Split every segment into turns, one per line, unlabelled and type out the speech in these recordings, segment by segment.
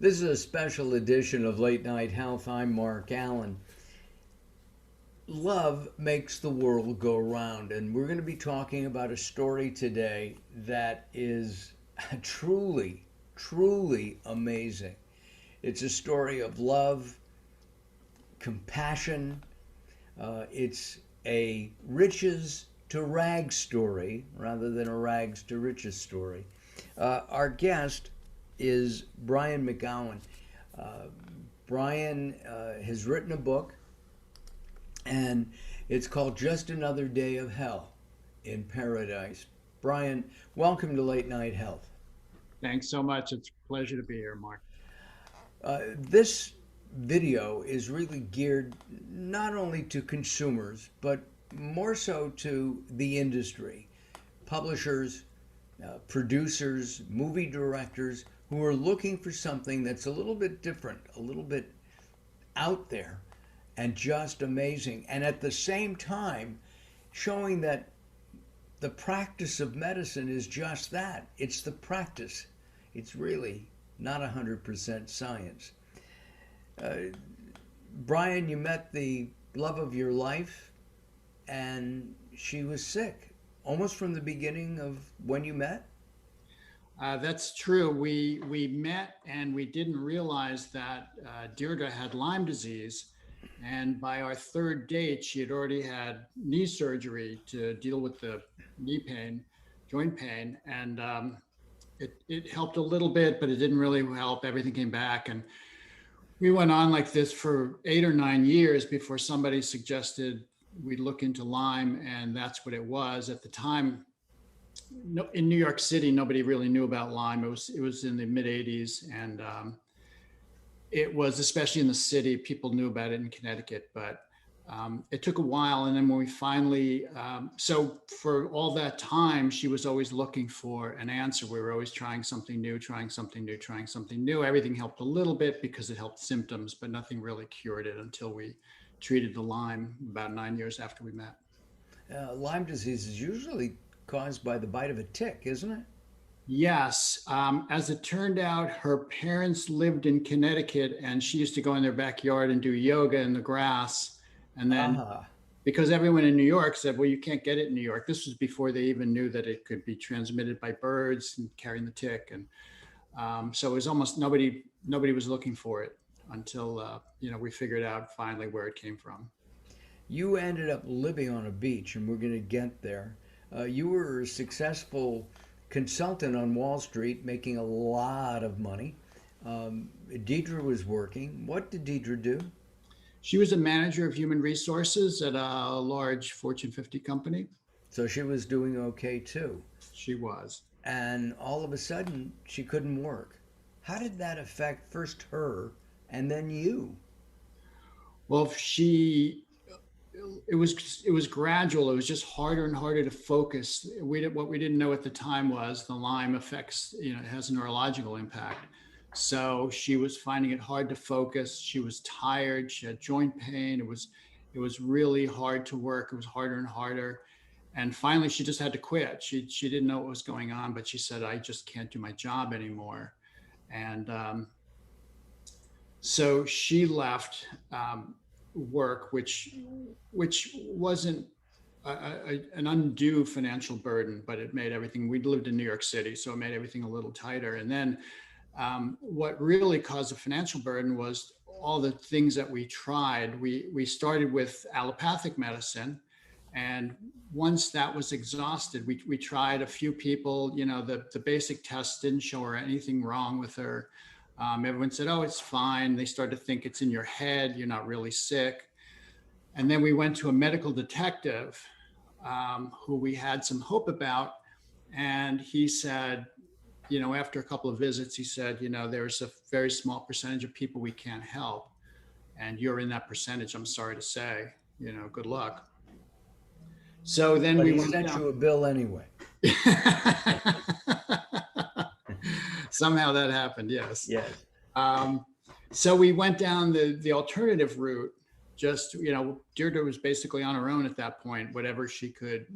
This is a special edition of Late Night Health. I'm Mark Allen. Love makes the world go round, and we're going to be talking about a story today that is truly, truly amazing. It's a story of love, compassion. It's a riches to rags story rather than a rags to riches story. Our guest is Brian McGowan. Uh, Brian has written a book, and it's called Just Another Day of Hell in Paradise. Brian, welcome to Late Night Health.
Thanks so much. It's a pleasure to be here, Mark.
This video is really geared not only to consumers, but more so to the industry, publishers, producers, movie directors who are looking for something that's a little bit different, a little bit out there, and just amazing. And at the same time, showing that the practice of medicine is just that. It's the practice. It's really not 100% science. Uh, Brian, you met the love of your life, and she was sick almost from the beginning of when you met.
That's true. We met and we didn't realize that Deirdre had Lyme disease, and by our third date, she had already had knee surgery to deal with the knee pain, joint pain, and it helped a little bit, but it didn't really help. Everything came back, and we went on like this for 8 or 9 years before somebody suggested we look into Lyme, and that's what it was at the time. No, in New York City, nobody really knew about Lyme. It was in the mid '80s, and it was especially in the city. People knew about it in Connecticut, but it took a while. And then when we finally, so for all that time, she was always looking for an answer. We were always trying something new, trying something new, trying something new. Everything helped a little bit because it helped symptoms, but nothing really cured it until we treated the Lyme about 9 years after we met.
Lyme disease is usually caused by the bite of a tick, isn't it?
Yes. As it turned out, her parents lived in Connecticut and she used to go in their backyard and do yoga in the grass. And then
Ah,
because everyone in New York said, well, you can't get it in New York. This was before they even knew that it could be transmitted by birds and carrying the tick. And so it was almost nobody was looking for it until, we figured out finally where it came from.
you ended up living on a beach, and we're going to get there. You were a successful consultant on Wall Street, making a lot of money. Deirdre was working. What did Deirdre do?
She was a manager of human resources at a large Fortune 50 company.
So she was doing okay too.
She was.
And all of a sudden, she couldn't work. How did that affect first her and then you?
Well, it was gradual. It was just harder and harder to focus. What we didn't know at the time was the Lyme affects, it has a neurological impact. So she was finding it hard to focus. She was tired. She had joint pain. It was really hard to work. It was harder and harder. And finally, she just had to quit. She didn't know what was going on, but she said, "I just can't do my job anymore." And so she left work, which wasn't an undue financial burden, but it made everything. We lived in New York City, so it made everything a little tighter. And then what really caused a financial burden was all the things that we tried. We started with allopathic medicine, and once that was exhausted, we tried a few people. The basic tests didn't show her anything wrong with her. Everyone said, "Oh, it's fine." They started to think it's in your head. You're not really sick. And then we went to a medical detective who we had some hope about. And he said, after a couple of visits, he said, there's a very small percentage of people we can't help. And you're in that percentage, I'm sorry to say, good luck. So then
But
we
he
went
sent
down.
you a bill anyway.
Somehow that happened, yes.
Yes.
Um, so we went down the alternative route. Just, Deirdre was basically on her own at that point. Whatever she could,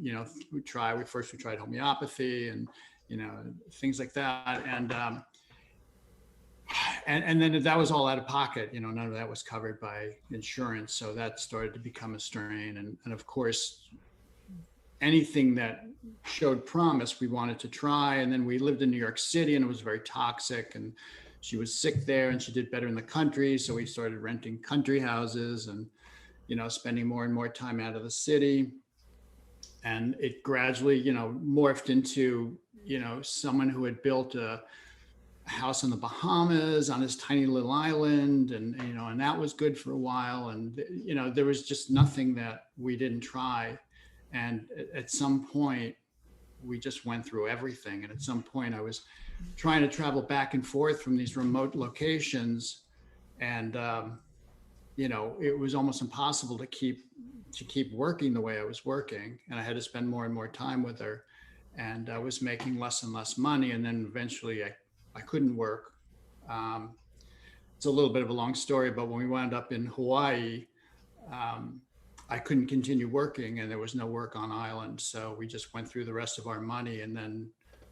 we try. We tried homeopathy and, things like that. And And then that was all out of pocket, none of that was covered by insurance. So that started to become a strain. And of course, anything that showed promise, we wanted to try. And then we lived in New York City and it was very toxic, and she was sick there and she did better in the country. So we started renting country houses and, spending more and more time out of the city. And it gradually, morphed into, someone who had built a house in the Bahamas on his tiny little island. And that was good for a while. And, there was just nothing that we didn't try. And at some point, we just went through everything. And at some point, I was trying to travel back and forth from these remote locations. And, it was almost impossible to keep working the way I was working. And I had to spend more and more time with her. And I was making less and less money. And then eventually I couldn't work. It's a little bit of a long story, but when we wound up in Hawaii, I couldn't continue working and there was no work on island. So we just went through the rest of our money, and then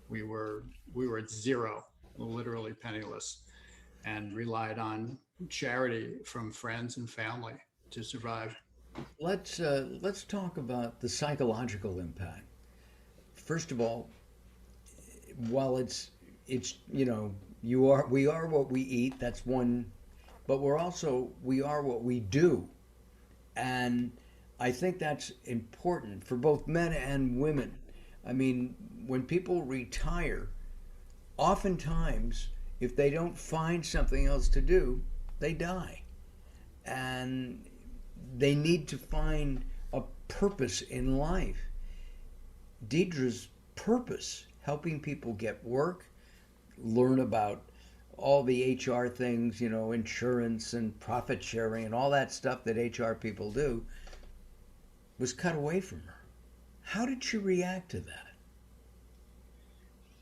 we were at zero, literally penniless, and relied on charity from friends and family to survive.
Let's talk about the psychological impact. First of all, while it's we are what we eat. That's one, but we are what we do, and I think that's important for both men and women. I mean, when people retire, oftentimes, if they don't find something else to do, they die. And they need to find a purpose in life. Deirdre's purpose, helping people get work, learn about all the HR things, insurance and profit sharing and all that stuff that HR people do, was cut away from her. How did she react to that?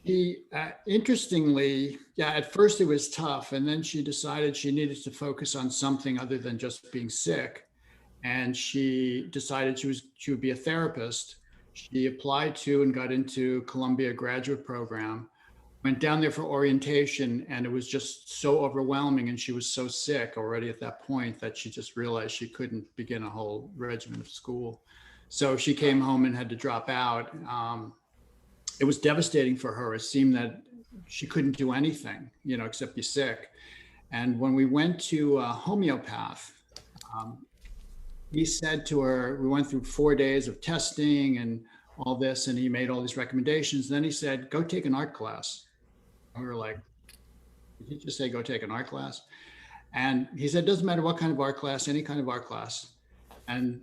She, interestingly, yeah, at first it was tough. And then she decided she needed to focus on something other than just being sick. And she decided she would be a therapist. She applied to and got into Columbia graduate program, went down there for orientation, and it was just so overwhelming. And she was so sick already at that point that she just realized she couldn't begin a whole regimen of school. So she came home and had to drop out. It was devastating for her. It seemed that she couldn't do anything, except be sick. And when we went to a homeopath, he said to her, we went through 4 days of testing and all this, and he made all these recommendations. Then he said, go take an art class. And we were like, did he just say, go take an art class? And he said, doesn't matter what kind of art class, any kind of art class. And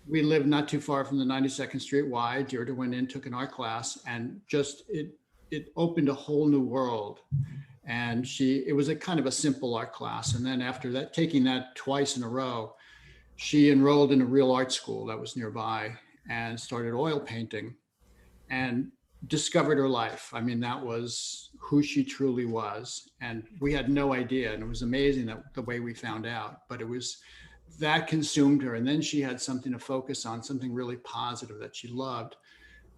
we lived not too far from the 92nd Street Y. Deirdre went in, took an art class, and just it opened a whole new world. And it was a kind of a simple art class. And then after that, taking that twice in a row, she enrolled in a real art school that was nearby and started oil painting and discovered her life. I mean, that was who she truly was. And we had no idea. And it was amazing that the way we found out, but that consumed her. And then she had something to focus on, something really positive that she loved.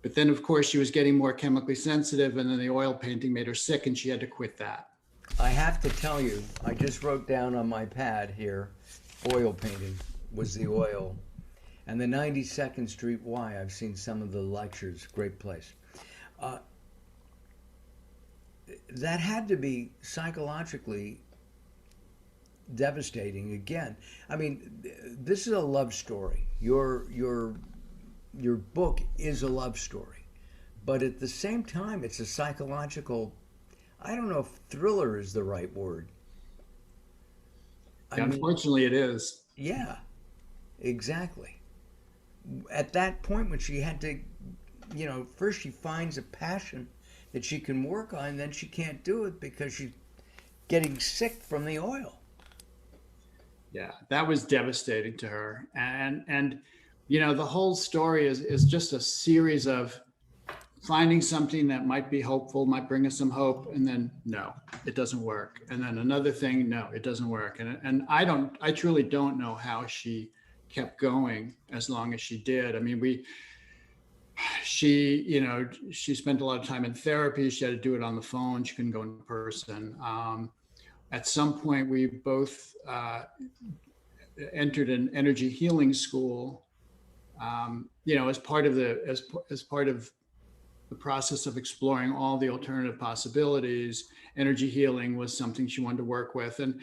But then, of course, she was getting more chemically sensitive, and then the oil painting made her sick, and she had to quit that.
I have to tell you, I just wrote down on my pad here, oil painting was the oil. And the 92nd Street Y, I've seen some of the lectures, great place. That had to be psychologically devastating again. I mean, this is a love story. Your book is a love story, but at the same time, it's a psychological, I don't know if thriller is the right word.
Unfortunately, it is.
Yeah, exactly. At that point when she had to, first she finds a passion that she can work on, then she can't do it because she's getting sick from the oil.
Yeah, that was devastating to her. And the whole story is just a series of finding something that might be hopeful, might bring us some hope, and then no, it doesn't work. And then another thing, no, it doesn't work. And I truly don't know how she kept going as long as she did. I mean, she spent a lot of time in therapy. She had to do it on the phone. She couldn't go in person. At some point, we both entered an energy healing school, as part of as part of the process of exploring all the alternative possibilities. Energy healing was something she wanted to work with, and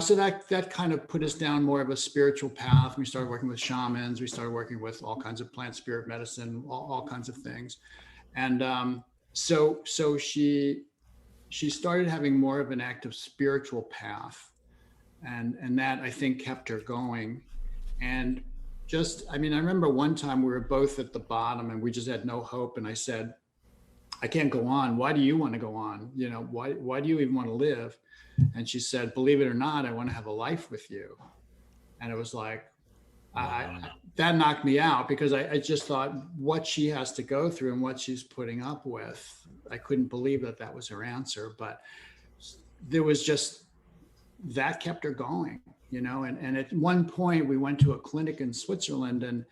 so that kind of put us down more of a spiritual path. We started working with shamans. We started working with all kinds of plant spirit medicine, all kinds of things, and so she started having more of an active spiritual path, and that, I think, kept her going. And I remember one time we were both at the bottom and we just had no hope, and I said, I can't go on. Why do you want to go on? Why do you even want to live? And she said, believe it or not, I want to have a life with you. And it was like, that knocked me out, because I just thought what she has to go through and what she's putting up with. I couldn't believe that was her answer, but there was just, that kept her going, and at one point we went to a clinic in Switzerland, and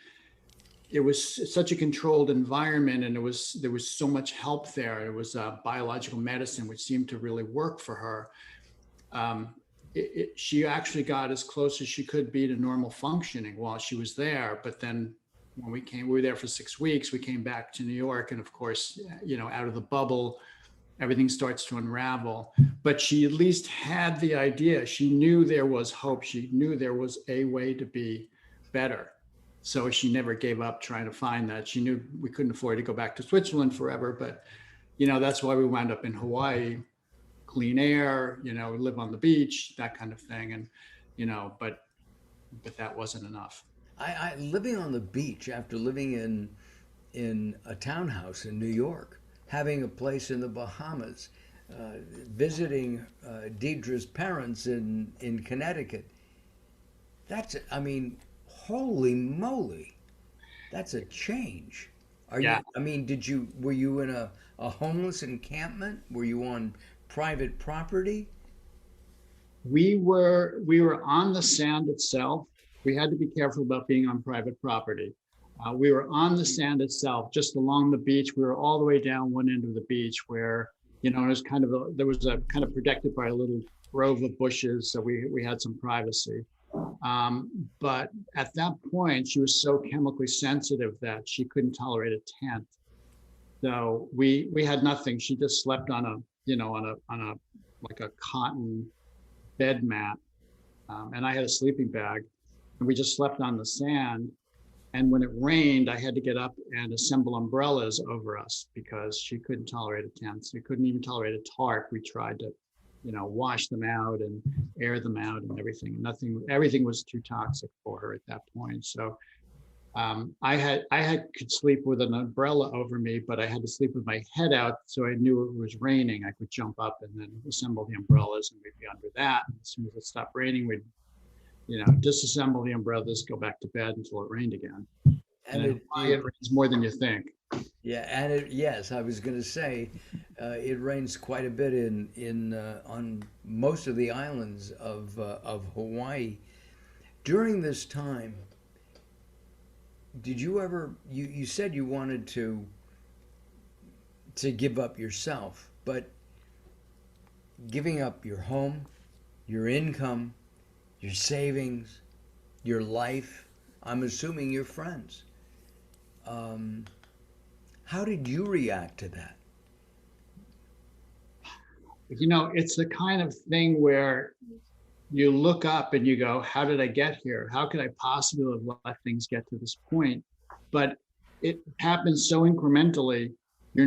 it was such a controlled environment, and there was so much help there. It was biological medicine, which seemed to really work for her. She actually got as close as she could be to normal functioning while she was there. But then when we were there for 6 weeks, we came back to New York, and of course, out of the bubble, everything starts to unravel. But she at least had the idea. She knew there was hope. She knew there was a way to be better. So she never gave up trying to find that. She knew we couldn't afford to go back to Switzerland forever, but that's why we wound up in Hawaii. Clean air, live on the beach, that kind of thing. And but that wasn't enough.
I living on the beach after living in a townhouse in New York, having a place in the Bahamas, visiting Deirdre's parents in Connecticut. Holy moly, that's a change. Were you in a homeless encampment? Were you on private property?
We were on the sand itself. We had to be careful about being on private property. We were on the sand itself, just along the beach. We were all the way down one end of the beach where, it was there was a kind of protected by a little grove of bushes. So we had some privacy. But at that point, she was so chemically sensitive that she couldn't tolerate a tent. So we had nothing. She just slept on a like a cotton bed mat, and I had a sleeping bag, and we just slept on the sand. And when it rained, I had to get up and assemble umbrellas over us because she couldn't tolerate a tent. She couldn't even tolerate a tarp. We tried to, wash them out and air them out and everything. Everything was too toxic for her at that point. So I could sleep with an umbrella over me, but I had to sleep with my head out, so I knew it was raining. I could jump up and then assemble the umbrellas, and we'd be under that. And as soon as it stopped raining, we'd disassemble the umbrellas, go back to bed until it rained again. And it rains more than you think.
Yeah, and yes, I was going to say, it rains quite a bit on most of the islands of Hawaii. During this time, did you ever? You said you wanted to give up yourself, but giving up your home, your income, your savings, your life, I'm assuming your friends. How did you react to that?
It's the kind of thing where you look up and you go, how did I get here? How could I possibly have let things get to this point? But it happens so incrementally. You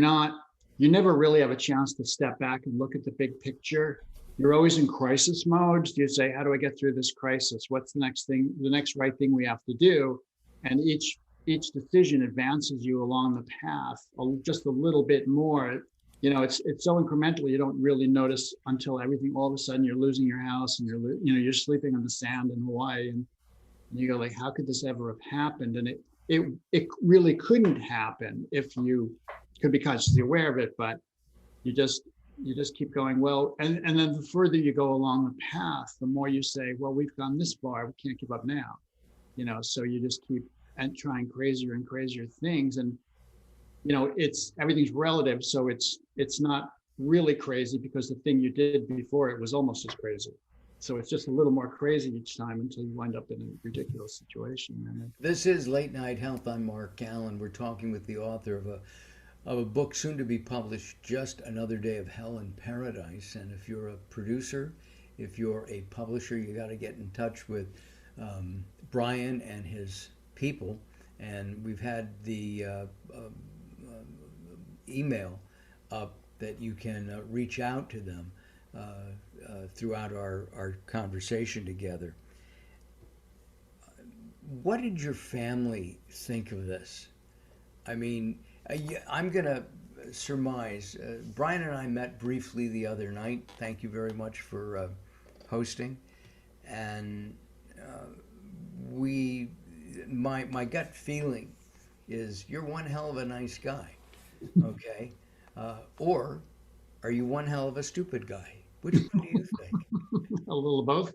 never really have a chance to step back and look at the big picture. You're always in crisis mode. You say, how do I get through this crisis? What's the next right thing we have to do? And each decision advances you along the path just a little bit more. It's so incremental, you don't really notice until everything, all of a sudden you're losing your house and you're sleeping on the sand in Hawaii, and you go like, how could this ever have happened? And it really couldn't happen if you could be consciously aware of it, but you just keep going. Well, and then the further you go along the path, the more you say, well, we've gone this far, we can't give up now. So you just keep and trying crazier and crazier things. And everything's relative. So it's not really crazy because the thing you did before it was almost as crazy. So it's just a little more crazy each time until you wind up in a ridiculous situation. And
This is Late Night Health. I'm Mark Allen. We're talking with the author of a book soon to be published, Just Another Day of Hell in Paradise. And if you're a producer, if you're a publisher, you got to get in touch with Brian and his people. And we've had the email up that you can reach out to them throughout our conversation together. What did your family think of this? I mean, I'm going to surmise. Brian and I met briefly the other night. Thank you very much for hosting. And we, my gut feeling is you're one hell of a nice guy, okay? Or are you one hell of a stupid guy? Which one do you think?
a little of both.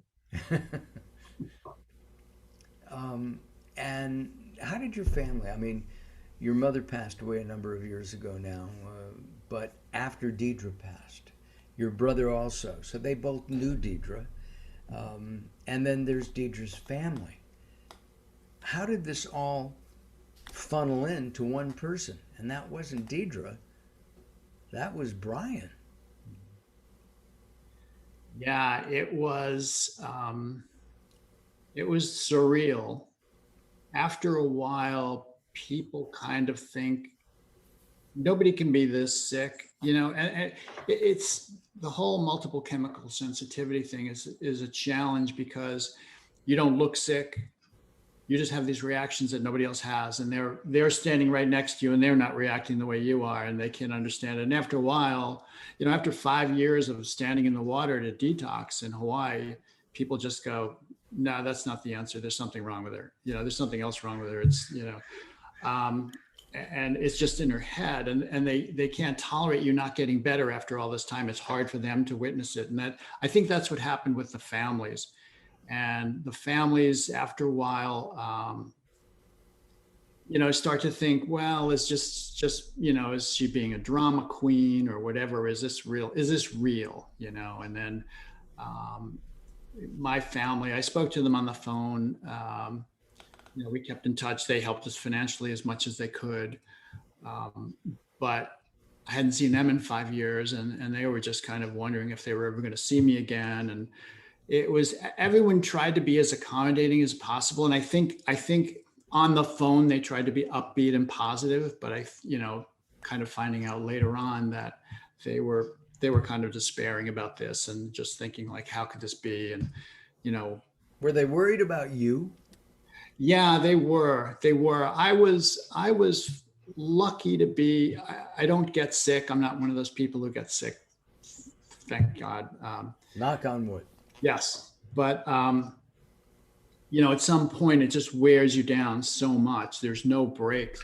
And how did your family? I mean, your mother passed away a number of years ago now, but after Deirdre passed, your brother also. So they both knew Deirdre. And then there's Deirdre's family. How did this all funnel into one person? And that wasn't Deirdre, that was Brian.
Yeah, it was surreal. After a while, people kind of think nobody can be this sick, and it's the whole multiple chemical sensitivity thing is a challenge because you don't look sick. You just have these reactions that nobody else has, and they're standing right next to you and they're not reacting the way you are, and they can't understand it. And after a while, after 5 years of standing in the water to detox in Hawaii, people just go, no, that's not the answer. There's something wrong with her. There's something else wrong with her. It's, and it's just in her head, and they can't tolerate you not getting better after all this time. It's hard for them to witness it. And I think that's what happened with the families. And the families, after a while, start to think, well, it's just, is she being a drama queen or whatever? Is this real? Is this real? And then my family, I spoke to them on the phone. We kept in touch. They helped us financially as much as they could. But I hadn't seen them in 5 years, and they were just kind of wondering if they were ever going to see me again. And everyone tried to be as accommodating as possible. And I think on the phone, they tried to be upbeat and positive, but kind of finding out later on that they were kind of despairing about this and just thinking like, how could this be? And,
Were they worried about you?
yeah, they were. I was lucky to be, I don't get sick. I'm not one of those people who get sick. Thank God.
Knock on wood.
Yes. But, at some point it just wears you down so much. There's no break.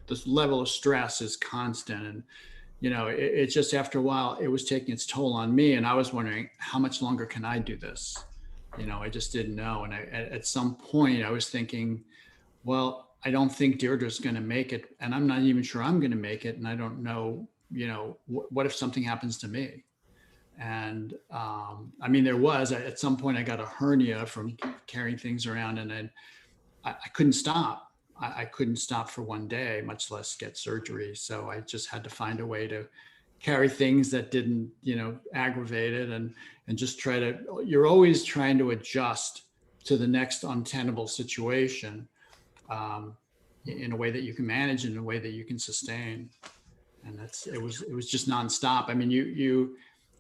This level of stress is constant. And, it's just after a while, it was taking its toll on me. And I was wondering, how much longer can I do this? I just didn't know. And at some point I was thinking, well, I don't think Deirdre's going to make it. And I'm not even sure I'm going to make it. And I don't know, what if something happens to me? And there was at some point I got a hernia from carrying things around, and then I couldn't stop. I couldn't stop for one day, much less get surgery. So I just had to find a way to carry things that didn't, aggravate it, and just you're always trying to adjust to the next untenable situation in a way that you can manage, in a way that you can sustain. And it was just nonstop.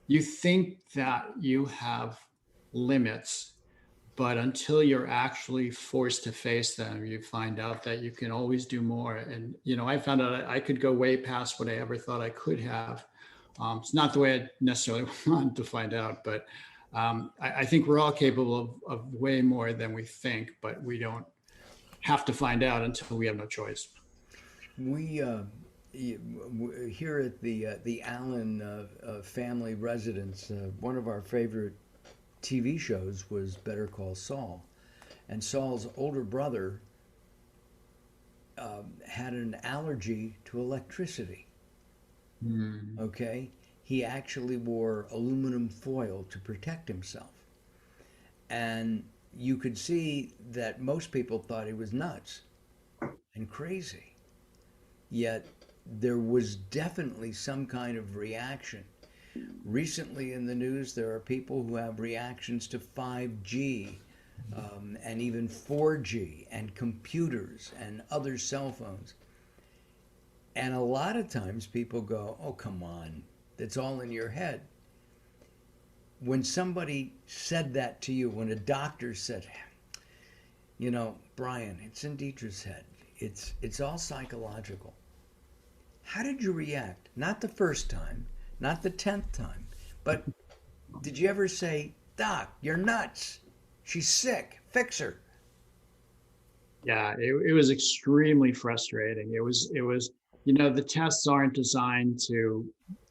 You think that you have limits, but until you're actually forced to face them, you find out that you can always do more. And, I found out I could go way past what I ever thought I could have. It's not the way I necessarily wanted to find out, but I think we're all capable of way more than we think, but we don't have to find out until we have no choice.
We here at the Allen family residence, one of our favorite TV shows was Better Call Saul, and Saul's older brother had an allergy to electricity. Okay, he actually wore aluminum foil to protect himself. And you could see that most people thought he was nuts and crazy. Yet there was definitely some kind of reaction. Recently in the news, there are people who have reactions to 5G and even 4G and computers and other cell phones. And a lot of times people go, oh, come on, that's all in your head. When somebody said that to you, when a doctor said, you know, Brian, it's in Deirdre's head, it's all psychological. How did you react? Not the first time, not the 10th time, but did you ever say, Doc, you're nuts? She's sick. Fix her.
Yeah, it was extremely frustrating. It was, you know, the tests aren't designed to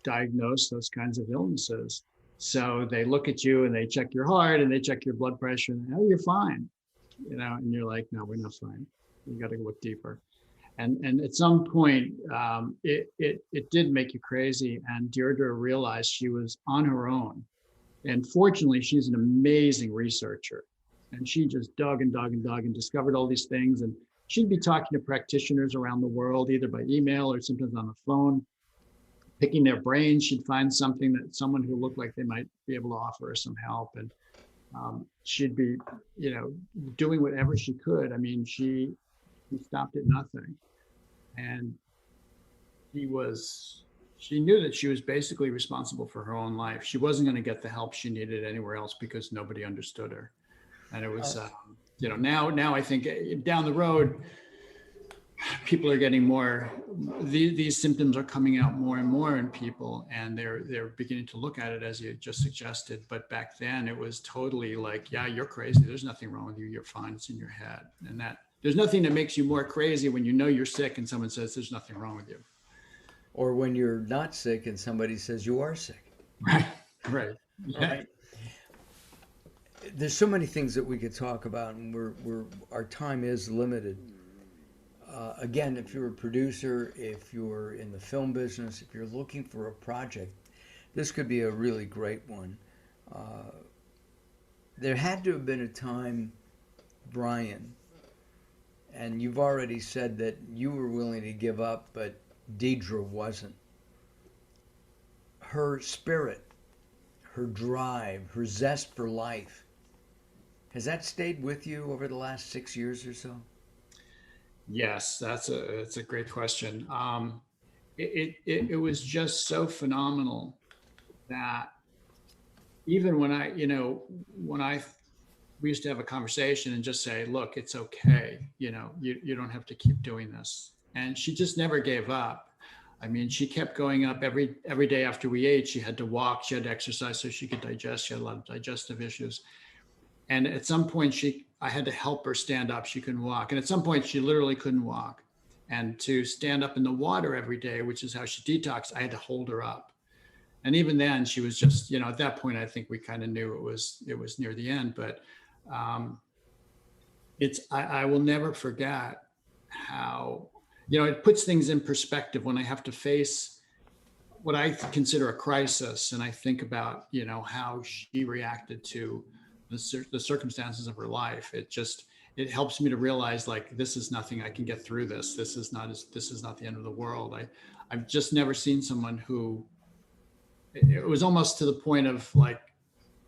diagnose those kinds of illnesses. So they look at you and they check your heart and they check your blood pressure and, oh, you're fine, you know, and you're like, no, we're not fine. You got to look deeper. And at some point, it did make you crazy. And Deirdre realized she was on her own. And fortunately, she's an amazing researcher. And she just dug and dug and dug and discovered all these things. And she'd be talking to practitioners around the world, either by email or sometimes on the phone, picking their brains. She'd find something that someone who looked like they might be able to offer her some help. And she'd be, you know, doing whatever she could. I mean, she stopped at nothing. And she knew that she was basically responsible for her own life. She wasn't going to get the help she needed anywhere else because nobody understood her. And it was, you know, now I think down the road, people are getting more, these symptoms are coming out more and more in people, and they're beginning to look at it as you just suggested. But back then it was totally like, yeah, you're crazy. There's nothing wrong with you. You're fine. It's in your head. And that there's nothing that makes you more crazy when you know you're sick and someone says there's nothing wrong with you.
Or when you're not sick and somebody says you are sick.
Right. Right. Yeah.
Right. There's so many things that we could talk about, and our time is limited. Again, if you're a producer, if you're in the film business, if you're looking for a project, this could be a really great one. There had to have been a time, Brian, and you've already said that you were willing to give up, but Deirdre wasn't. Her spirit, her drive, her zest for life, has that stayed with you over the last 6 years or so?
Yes, that's a great question. It was just so phenomenal that even when I, you know, when I we used to have a conversation and just say, look, it's okay. You know, you don't have to keep doing this. And she just never gave up. I mean, she kept going up every day after we ate. She had to walk, she had to exercise so she could digest. She had a lot of digestive issues. And at some point I had to help her stand up. She couldn't walk. And at some point she literally couldn't walk. And to stand up in the water every day, which is how she detoxed, I had to hold her up. And even then she was just, you know, at that point, I think we kind of knew it was near the end, but I will never forget how, you know, it puts things in perspective when I have to face what I consider a crisis. And I think about, you know, how she reacted to the circumstances of her life. It helps me to realize, like, this is nothing. I can get through this. This is not the end of the world. I've just never seen someone who, it was almost to the point of like,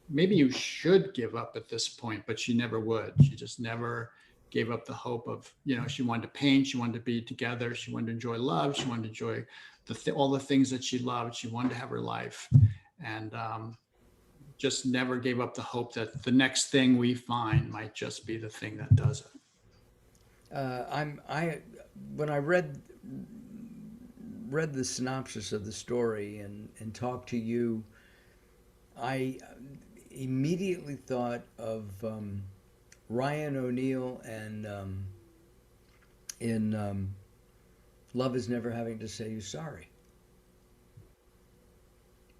maybe you should give up at this point, but she never would. She just never gave up the hope of, you know, she wanted to paint, she wanted to be together, she wanted to enjoy love, she wanted to enjoy all the things that she loved. She wanted to have her life, and just never gave up the hope that the next thing we find might just be the thing that does it.
When I read the synopsis of the story and talked to you, I immediately thought of Ryan O'Neal and in Love Is Never Having to Say You Sorry.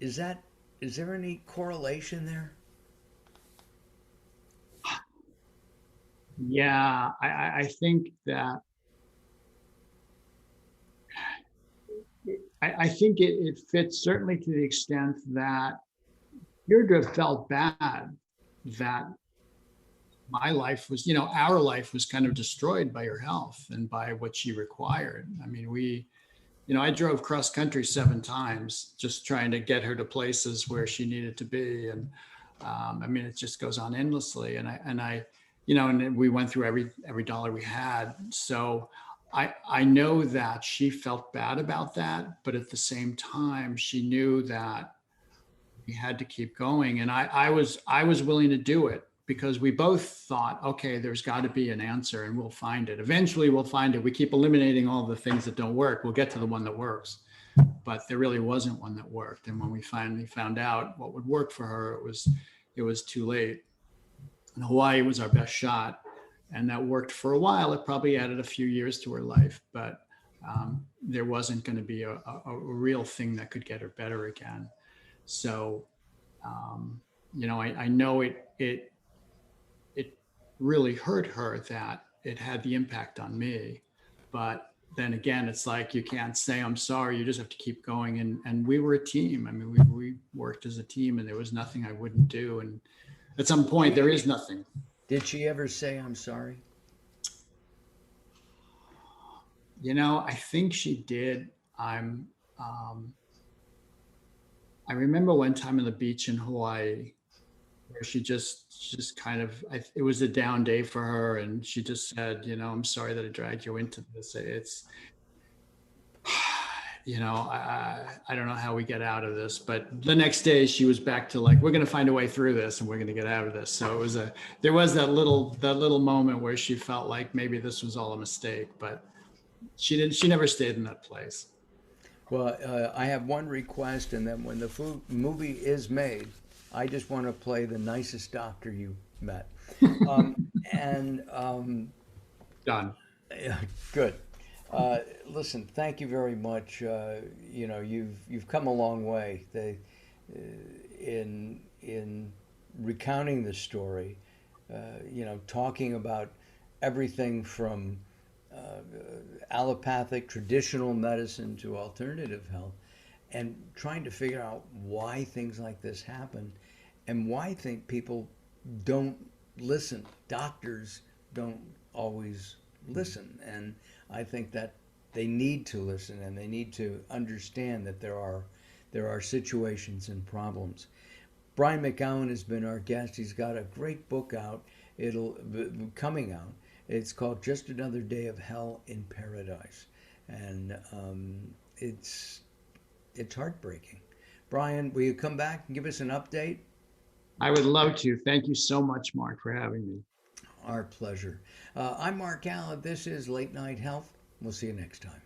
Is there any correlation there?
Yeah, I think that I think it fits certainly to the extent that Deirdre felt bad that my life was, our life was kind of destroyed by her health and by what she required. I mean, I drove cross country 7 times just trying to get her to places where she needed to be. And I mean, it just goes on endlessly. And we went through every dollar we had. So I know that she felt bad about that, but at the same time, she knew that we had to keep going. And I was willing to do it because we both thought, okay, there's got to be an answer and we'll find it. Eventually we'll find it. We keep eliminating all the things that don't work. We'll get to the one that works. But there really wasn't one that worked. And when we finally found out what would work for her, it was too late. And Hawaii was our best shot. And that worked for a while. It probably added a few years to her life, but there wasn't going to be a real thing that could get her better again. So, I know it really hurt her that it had the impact on me. But then again, it's like you can't say I'm sorry. You just have to keep going. And we were a team. I mean, we worked as a team, and there was nothing I wouldn't do. And at some point, there is nothing.
Did she ever say I'm sorry?
I think she did. I remember one time on the beach in Hawaii where she just kind of, it was a down day for her. And she just said, I'm sorry that I dragged you into this. I don't know how we get out of this, but the next day she was back to like, we're going to find a way through this and we're going to get out of this. So there was that little moment where she felt like maybe this was all a mistake, but she never stayed in that place.
Well, I have one request, and then when the movie is made, I just want to play the nicest doctor you met. And
Done.
yeah, good. Listen, thank you very much. You've come a long way. In recounting the story, talking about everything from allopathic traditional medicine to alternative health, and trying to figure out why things like this happen and why think people don't listen. Doctors don't always listen, and I think that they need to listen and they need to understand that there are situations and problems. Brian McGowan has been our guest. He's got a great book out. It'll be coming out. It's called Just Another Day of Hell in Paradise, and it's heartbreaking. Brian, will you come back and give us an update?
I would love to. Thank you so much, Mark, for having me.
Our pleasure. I'm Mark Allen. This is Late Night Health. We'll see you next time.